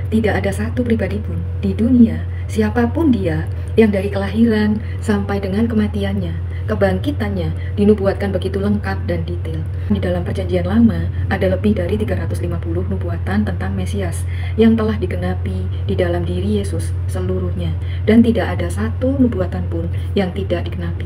tidak ada satu pribadi pun di dunia, siapapun dia, yang dari kelahiran sampai dengan kematiannya, kebangkitannya dinubuatkan begitu lengkap dan detail. Di dalam perjanjian lama, ada lebih dari 350 nubuatan tentang Mesias yang telah digenapi di dalam diri Yesus seluruhnya, dan tidak ada satu nubuatan pun yang tidak digenapi.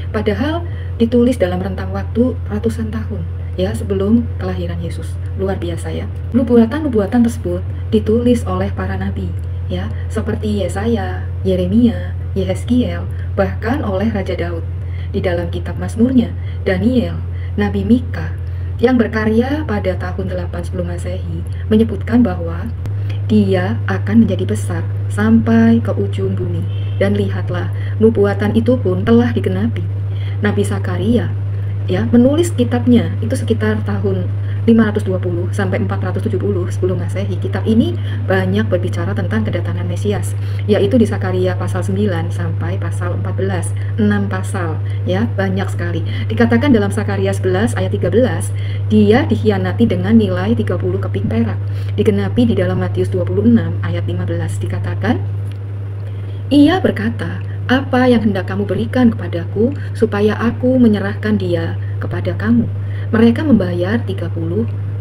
Padahal ditulis dalam rentang waktu ratusan tahun, ya, sebelum kelahiran Yesus. Luar biasa ya. Nubuatan-nubuatan tersebut ditulis oleh para nabi, ya, seperti Yesaya, Yeremia, Yehezkiel, bahkan oleh Raja Daud. Di dalam kitab Mazmurnya, Daniel, Nabi Mika yang berkarya pada tahun 8 sebelum Masehi menyebutkan bahwa dia akan menjadi besar sampai ke ujung bumi. Dan lihatlah, nubuatan itu pun telah digenapi. Nabi Zakaria, ya, menulis kitabnya itu sekitar tahun 520 sampai 470 sebelum Masehi. Kitab ini banyak berbicara tentang kedatangan Mesias, yaitu di Zakaria pasal 9 sampai pasal 14, 6 pasal, ya, banyak sekali. Dikatakan dalam Zakaria 11 ayat 13, dia dikhianati dengan nilai 30 keping perak. Digenapi di dalam Matius 26 ayat 15, dikatakan, ia berkata, apa yang hendak kamu berikan kepadaku supaya aku menyerahkan dia kepada kamu? Mereka membayar 30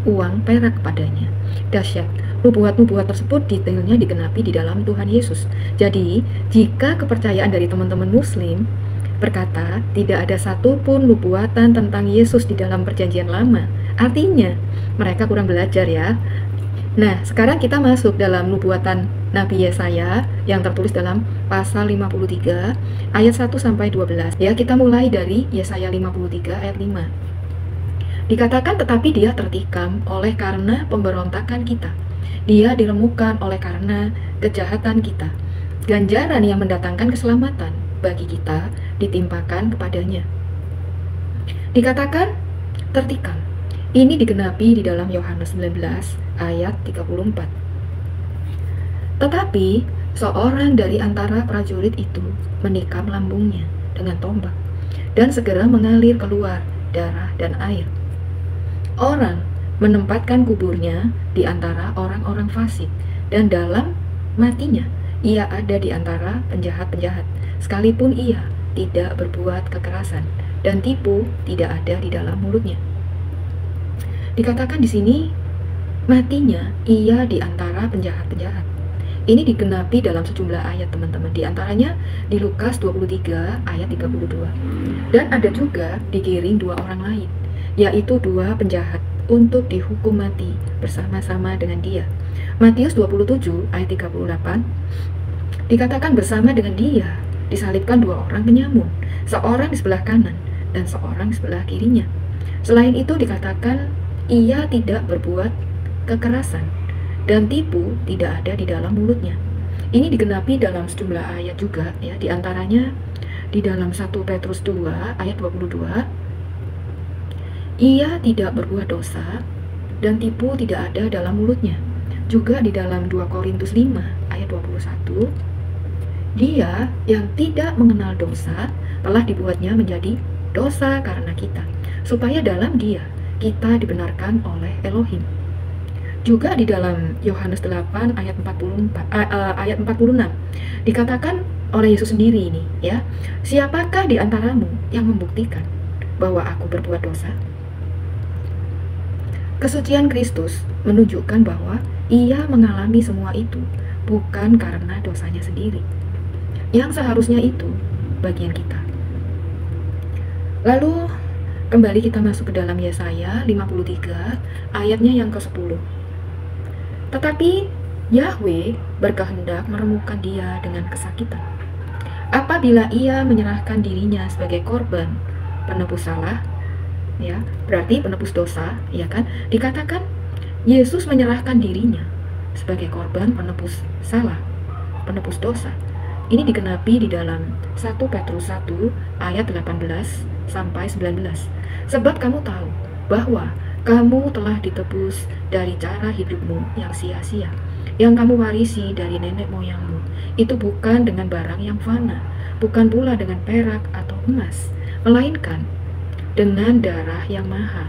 uang perak kepadanya. Dahsyat, nubuat-nubuat tersebut detailnya digenapi di dalam Tuhan Yesus. Jadi, jika kepercayaan dari teman-teman Muslim berkata tidak ada satupun nubuatan tentang Yesus di dalam perjanjian lama, artinya mereka kurang belajar ya. Nah, sekarang kita masuk dalam nubuatan Nabi Yesaya yang tertulis dalam pasal 53 ayat 1 sampai 12. Ya, kita mulai dari Yesaya 53 ayat 5. Dikatakan, tetapi dia tertikam oleh karena pemberontakan kita. Dia diremukkan oleh karena kejahatan kita. Ganjaran yang mendatangkan keselamatan bagi kita ditimpakan kepadanya. Dikatakan tertikam. Ini digenapi di dalam Yohanes 19 ayat 34. Tetapi seorang dari antara prajurit itu menikam lambungnya dengan tombak, dan segera mengalir keluar darah dan air. Orang menempatkan kuburnya di antara orang-orang fasik, dan dalam matinya ia ada di antara penjahat-penjahat, sekalipun ia tidak berbuat kekerasan, dan tipu tidak ada di dalam mulutnya. Dikatakan di sini, matinya ia di antara penjahat-penjahat. Ini digenapi dalam sejumlah ayat, teman-teman. Di antaranya di Lukas 23 ayat 32. Dan ada juga digiring dua orang lain, yaitu dua penjahat untuk dihukum mati bersama-sama dengan dia. Matius 27 ayat 38 dikatakan bersama dengan dia disalibkan dua orang penyamun, seorang di sebelah kanan dan seorang di sebelah kirinya. Selain itu dikatakan ia tidak berbuat kekerasan dan tipu tidak ada di dalam mulutnya. Ini digenapi dalam sejumlah ayat juga, ya, di antaranya di dalam 1 Petrus 2 ayat 22, ia tidak berbuat dosa dan tipu tidak ada dalam mulutnya. Juga di dalam 2 Korintus 5 ayat 21, dia yang tidak mengenal dosa telah dibuatnya menjadi dosa karena kita, supaya dalam dia kita dibenarkan oleh Elohim. Juga di dalam Yohanes 8 ayat 46 dikatakan oleh Yesus sendiri ini, ya, siapakah di antaramu yang membuktikan bahwa aku berbuat dosa? Kesucian Kristus menunjukkan bahwa ia mengalami semua itu bukan karena dosanya sendiri, yang seharusnya itu bagian kita. Lalu kembali kita masuk ke dalam Yesaya 53 ayatnya yang ke-10. Tetapi Yahweh berkehendak meremukkan dia dengan kesakitan. Apabila ia menyerahkan dirinya sebagai korban penebus salah, ya, berarti penebus dosa, ya kan? Dikatakan Yesus menyerahkan dirinya sebagai korban penebus salah, penebus dosa. Ini digenapi di dalam 1 Petrus 1 ayat 18 sampai 19. Sebab kamu tahu bahwa kamu telah ditebus dari cara hidupmu yang sia-sia, yang kamu warisi dari nenek moyangmu. Itu bukan dengan barang yang fana, bukan pula dengan perak atau emas, melainkan dengan darah yang mahal,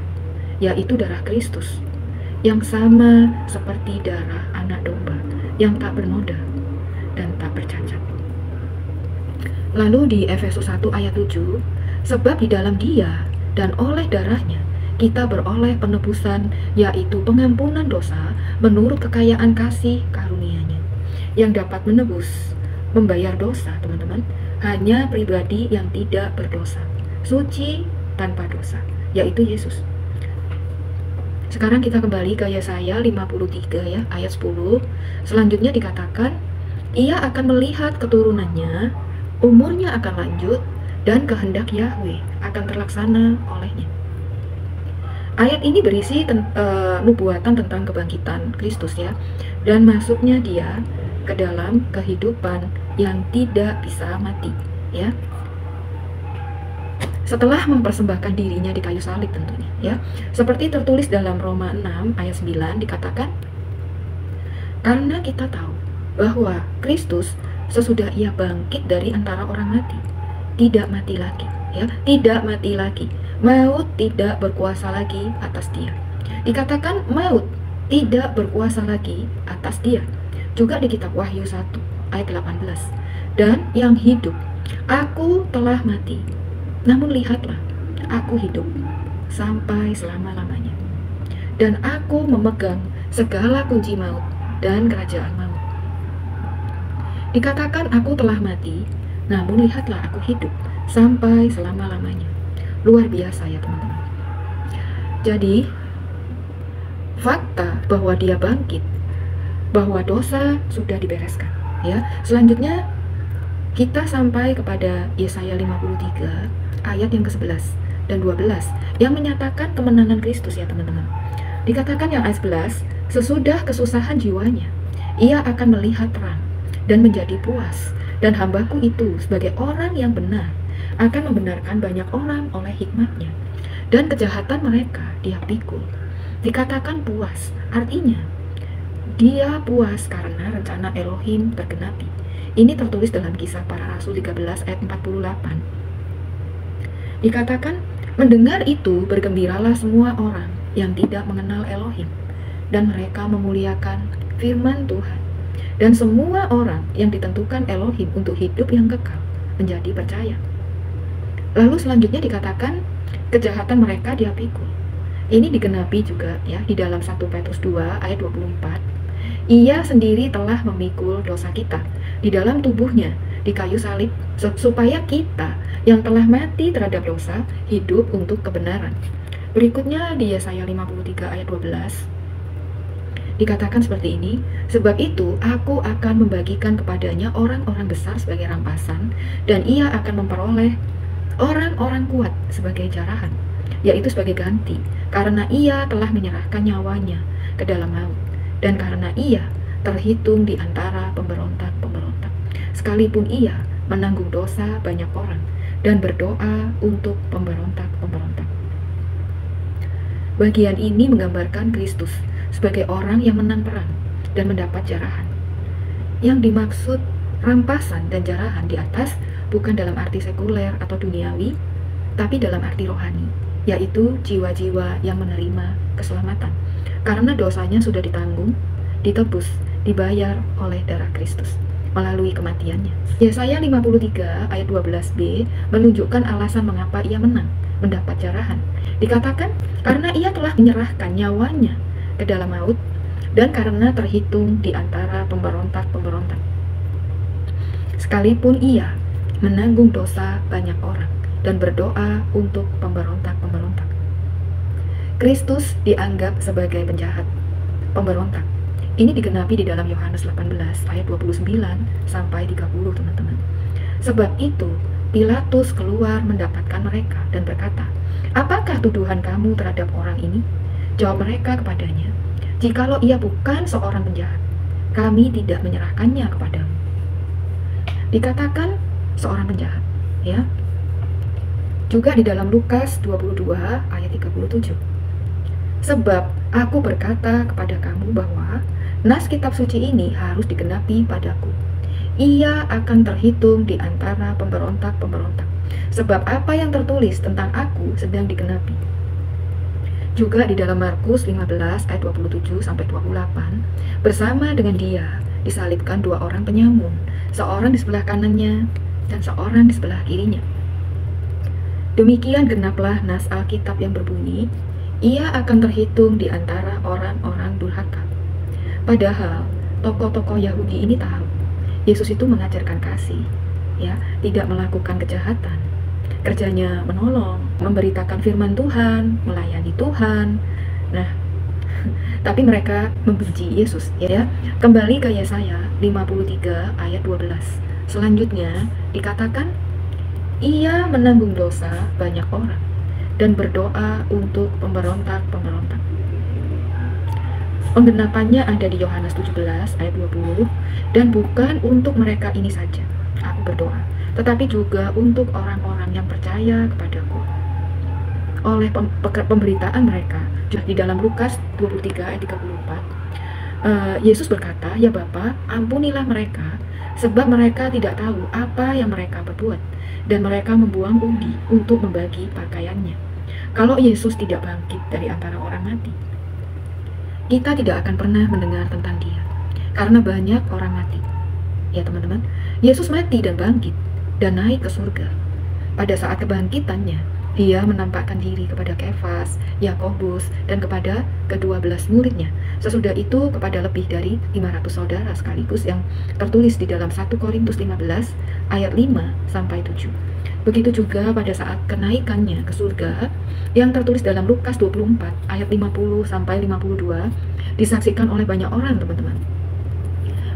yaitu darah Kristus, yang sama seperti darah anak domba, yang tak bernoda dan tak bercacat. Lalu di Efesus 1 ayat 7, sebab di dalam Dia dan oleh darahnya kita beroleh penebusan, yaitu pengampunan dosa menurut kekayaan kasih karunia-Nya, yang dapat menebus, membayar dosa, teman-teman, hanya pribadi yang tidak berdosa, suci tanpa dosa, yaitu Yesus. Sekarang kita kembali ke Yesaya 53 ya, ayat 10. Selanjutnya dikatakan, ia akan melihat keturunannya, umurnya akan lanjut, dan kehendak Yahweh akan terlaksana olehnya. Ayat ini berisi nubuatan tentang kebangkitan Kristus ya, dan masuknya Dia ke dalam kehidupan yang tidak bisa mati ya. Setelah mempersembahkan dirinya di kayu salib tentunya ya. Seperti tertulis dalam Roma 6 ayat 9 dikatakan, karena kita tahu bahwa Kristus sesudah Ia bangkit dari antara orang mati, tidak mati lagi ya, tidak mati lagi. Maut tidak berkuasa lagi atas Dia. Dikatakan maut tidak berkuasa lagi atas Dia. Juga di kitab Wahyu 1 ayat 18. Dan yang hidup, aku telah mati, namun lihatlah, aku hidup sampai selama-lamanya. Dan aku memegang segala kunci maut dan kerajaan maut. Dikatakan aku telah mati, namun lihatlah aku hidup sampai selama-lamanya. Luar biasa ya teman-teman. Jadi fakta bahwa Dia bangkit, bahwa dosa sudah dibereskan ya. Selanjutnya kita sampai kepada Yesaya 53 ayat yang ke-11 dan 12 yang menyatakan kemenangan Kristus ya teman-teman. Dikatakan yang ayat 11, sesudah kesusahan jiwanya Ia akan melihat terang dan menjadi puas, dan hambaku itu sebagai orang yang benar akan membenarkan banyak orang oleh hikmat-Nya, dan kejahatan mereka Dia pikul. Dikatakan puas, artinya Dia puas karena rencana Elohim tergenapi. Ini tertulis dalam Kisah Para Rasul 13 ayat 48. Dikatakan, mendengar itu bergembiralah semua orang yang tidak mengenal Elohim, dan mereka memuliakan firman Tuhan. Dan semua orang yang ditentukan Elohim untuk hidup yang kekal menjadi percaya. Lalu selanjutnya dikatakan kejahatan mereka Dia pikul. Ini digenapi juga ya di dalam 1 Petrus 2 ayat 24. Ia sendiri telah memikul dosa kita di dalam tubuhnya di kayu salib, supaya kita yang telah mati terhadap dosa hidup untuk kebenaran. Berikutnya di Yesaya 53 ayat 12 dikatakan seperti ini, sebab itu aku akan membagikan kepadanya orang-orang besar sebagai rampasan, dan Ia akan memperoleh orang-orang kuat sebagai jarahan, yaitu sebagai ganti, karena Ia telah menyerahkan nyawanya ke dalam maut, dan karena Ia terhitung di antara pemberontak-pemberontak, sekalipun Ia menanggung dosa banyak orang dan berdoa untuk pemberontak-pemberontak. Bagian ini menggambarkan Kristus sebagai orang yang menang perang dan mendapat jarahan. Yang dimaksud rampasan dan jarahan di atas bukan dalam arti sekuler atau duniawi, tapi dalam arti rohani, yaitu jiwa-jiwa yang menerima keselamatan karena dosanya sudah ditanggung, ditebus, dibayar oleh darah Kristus melalui kematiannya. Yesaya 53 ayat 12b menunjukkan alasan mengapa Ia menang, mendapat jarahan. Dikatakan karena Ia telah menyerahkan nyawanya ke dalam maut, dan karena terhitung di antara pemberontak-pemberontak, sekalipun Ia menanggung dosa banyak orang dan berdoa untuk pemberontak-pemberontak. Kristus dianggap sebagai penjahat, pemberontak. Ini digenapi di dalam Yohanes 18 ayat 29 sampai 30 teman-teman. Sebab itu Pilatus keluar mendapatkan mereka dan berkata, apakah tuduhan kamu terhadap orang ini? Jawab mereka kepadanya, jikalau ia bukan seorang penjahat, kami tidak menyerahkannya kepadamu. Dikatakan seorang penjahat ya. Juga di dalam Lukas 22 ayat 37. Sebab aku berkata kepada kamu bahwa nas kitab suci ini harus digenapi padaku. Ia akan terhitung di antara pemberontak-pemberontak. Sebab apa yang tertulis tentang aku sedang digenapi. Juga di dalam Markus 15 ayat 27 sampai 28, bersama dengan Dia disalibkan dua orang penyamun, seorang di sebelah kanannya dan seorang di sebelah kirinya. Demikian genaplah nas Alkitab yang berbunyi, ia akan terhitung di antara orang-orang durhaka. Padahal tokoh-tokoh Yahudi ini tahu Yesus itu mengajarkan kasih, ya, tidak melakukan kejahatan. Kerjanya menolong, memberitakan firman Tuhan, melayani Tuhan. Nah, tapi mereka membenci Yesus, ya. Kembali ke Yesaya 53 ayat 12. Selanjutnya dikatakan, ia menanggung dosa banyak orang dan berdoa untuk pemberontak-pemberontak. Penggenapannya ada di Yohanes 17 ayat 20, dan bukan untuk mereka ini saja aku berdoa, tetapi juga untuk orang-orang yang percaya kepadaku oleh pemberitaan mereka. Di dalam Lukas 23 ayat 34, Yesus berkata, ya Bapa, ampunilah mereka, sebab mereka tidak tahu apa yang mereka perbuat, dan mereka membuang undi untuk membagi pakaiannya. Kalau Yesus tidak bangkit dari antara orang mati, kita tidak akan pernah mendengar tentang dia, karena banyak orang mati. Ya teman-teman, Yesus mati dan bangkit dan naik ke surga. Pada saat kebangkitannya, dia menampakkan diri kepada Kefas, Yakobus, dan kepada ke-12 muridnya. Sesudah itu kepada lebih dari 500 saudara sekaligus, yang tertulis di dalam 1 Korintus 15 ayat 5-7. Begitu juga pada saat kenaikannya ke surga, yang tertulis dalam Lukas 24 ayat 50-52, disaksikan oleh banyak orang, teman-teman.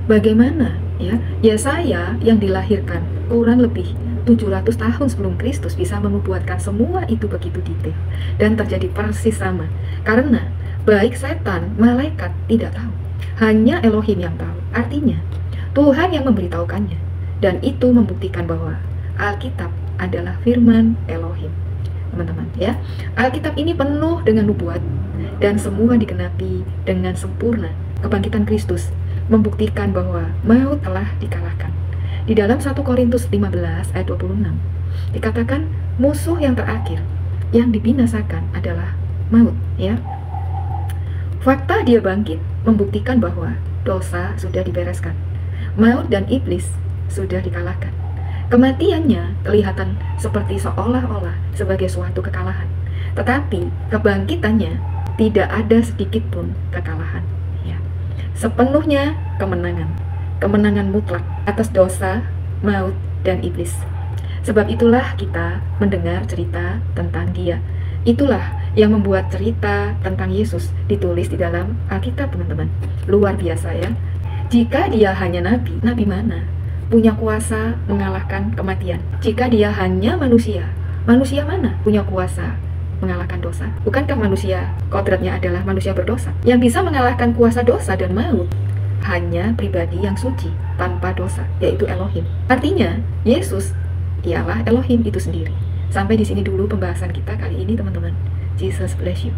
Bagaimana ya Yesaya yang dilahirkan kurang lebih 700 tahun sebelum Kristus bisa membuatkan semua itu begitu detail dan terjadi persis sama, karena baik setan, malaikat tidak tahu, hanya Elohim yang tahu. Artinya Tuhan yang memberitahukannya, dan itu membuktikan bahwa Alkitab adalah firman Elohim, teman-teman ya. Alkitab ini penuh dengan nubuat dan semua digenapi dengan sempurna. Kebangkitan Kristus membuktikan bahwa maut telah dikalahkan. Di dalam 1 Korintus 15 ayat 26 dikatakan musuh yang terakhir yang dibinasakan adalah maut, ya. Fakta dia bangkit membuktikan bahwa dosa sudah dibereskan, maut dan iblis sudah dikalahkan. Kematiannya kelihatan seperti seolah-olah sebagai suatu kekalahan, tetapi kebangkitannya tidak ada sedikit pun kekalahan, ya. Sepenuhnya kemenangan mutlak atas dosa, maut, dan iblis. Sebab itulah kita mendengar cerita tentang dia. Itulah yang membuat cerita tentang Yesus ditulis di dalam Alkitab, teman-teman. Luar biasa ya. Jika dia hanya nabi, nabi mana punya kuasa mengalahkan kematian? Jika dia hanya manusia, manusia mana punya kuasa mengalahkan dosa? Bukankah manusia kodratnya adalah manusia berdosa? Yang bisa mengalahkan kuasa dosa dan maut hanya pribadi yang suci tanpa dosa, yaitu Elohim. Artinya Yesus ialah Elohim itu sendiri. Sampai di sini dulu pembahasan kita kali ini, teman-teman. Jesus bless you.